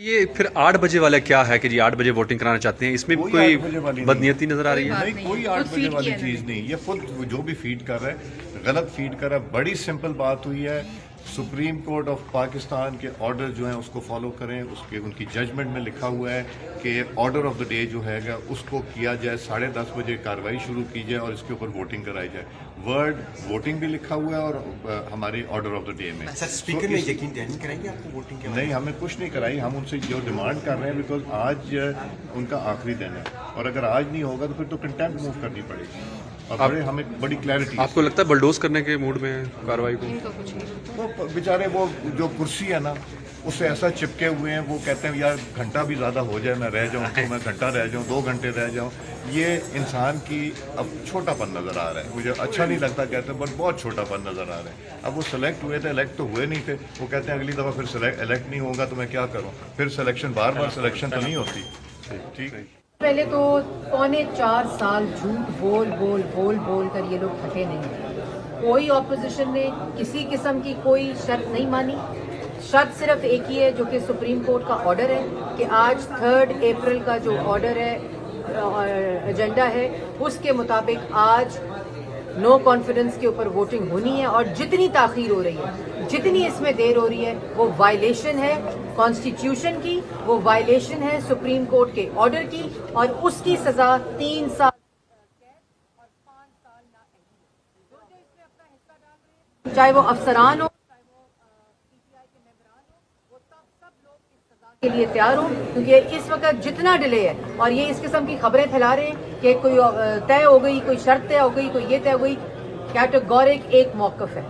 یہ پھر 8 بجے والا کیا ہے کہ جی 8 بجے ووٹنگ کرانا چاہتے ہیں، اس میں بھی کوئی بدنیتی نظر آ رہی ہے؟ نہیں، کوئی 8 بجے والی چیز نہیں، یہ خود جو بھی فیڈ کر رہا ہے غلط فیڈ کر رہا ہے۔ بڑی سمپل بات ہوئی ہے، سپریم کورٹ آف پاکستان کے آرڈر جو ہیں اس کو فالو کریں، ان کی ججمنٹ میں لکھا ہوا ہے کہ آرڈر آف دا ڈے جو ہے گا اس کو کیا جائے، 10:30 بجے کارروائی شروع کی جائے اور اس کے اوپر ووٹنگ کرائی جائے۔ ورڈ ووٹنگ بھی لکھا ہوا ہے اور ہمارے آرڈر آف دا ڈے میں سر اسپیکر نے یقین دہانی کرائی ہے آپ کو ووٹنگ کے؟ نہیں، ہمیں کچھ نہیں کرائی، ہم ان سے جو ڈیمانڈ کر رہے ہیں بیکاز آج ان کا آخری دن ہے اور اگر آج نہیں ہوگا تو پھر تو کنٹیمپٹ موو کرنی پڑے گی اور ہمیں بڑی کلیئرٹی۔ آپ کو لگتا ہے بلڈوز کرنے کے موڈ میں کارروائی کو؟ وہ بیچارے وہ جو کرسی ہے نا اس سے ایسا چپکے ہوئے ہیں، وہ کہتے ہیں یار گھنٹہ بھی زیادہ ہو جائے میں رہ جاؤں تو میں گھنٹہ رہ جاؤں 2 گھنٹے رہ جاؤں۔ یہ انسان کی اب چھوٹا پن نظر آ رہا ہے، مجھے اچھا نہیں لگتا کہتے ہیں بٹ بہت چھوٹا پن نظر آ رہا ہے۔ اب وہ سلیکٹ ہوئے تھے، الیکٹ تو ہوئے نہیں تھے، وہ کہتے ہیں اگلی دفعہ پھر الیکٹ نہیں ہوگا تو میں کیا کروں، پھر سلیکشن بار بار سلیکشن تو نہیں ہوتی۔ ٹھیک ہے، پہلے تو 3.25 سال جھوٹ بول کر یہ لوگ تھکے نہیں۔ کوئی اپوزیشن نے کسی قسم کی کوئی شرط نہیں مانی۔ شرط صرف ایک ہی ہے جو کہ سپریم کورٹ کا آرڈر ہے کہ آج 3 اپریل کا جو آرڈر ہے ایجنڈا ہے اس کے مطابق آج نو کانفیڈنس کے اوپر ووٹنگ ہونی ہے، اور جتنی تاخیر ہو رہی ہے، جتنی اس میں دیر ہو رہی ہے وہ وائلیشن ہے کانسٹیٹیوشن کی، وہ وائلیشن ہے سپریم کورٹ کے آرڈر کی، اور اس کی سزا 3 سال قید اور 5 سال نااہلی ہے۔ جو اس میں اپنا حصہ ڈال رہے ہیں، چاہے وہ افسران ہو، چاہے وہ PTI کے ممبران ہو، وہ سب لوگ اس سزا کے لیے تیار ہوں، کیونکہ اس وقت جتنا ڈیلے ہے اور یہ اس قسم کی خبریں پھیلا رہے ہیں کہ کوئی طے ہو گئی، کوئی شرط طے ہو گئی، کوئی یہ طے ہو گئی، کیٹیگورک ایک موقف ہے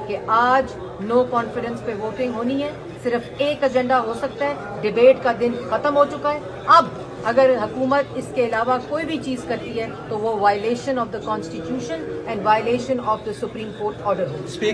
کہ آج نو کانفیڈنس پہ ووٹنگ ہونی ہے۔ صرف ایک ایجنڈا ہو سکتا ہے، ڈیبیٹ کا دن ختم ہو چکا ہے۔ اب اگر حکومت اس کے علاوہ کوئی بھی چیز کرتی ہے تو وہ violation of the constitution and violation of the supreme court order ہوگی۔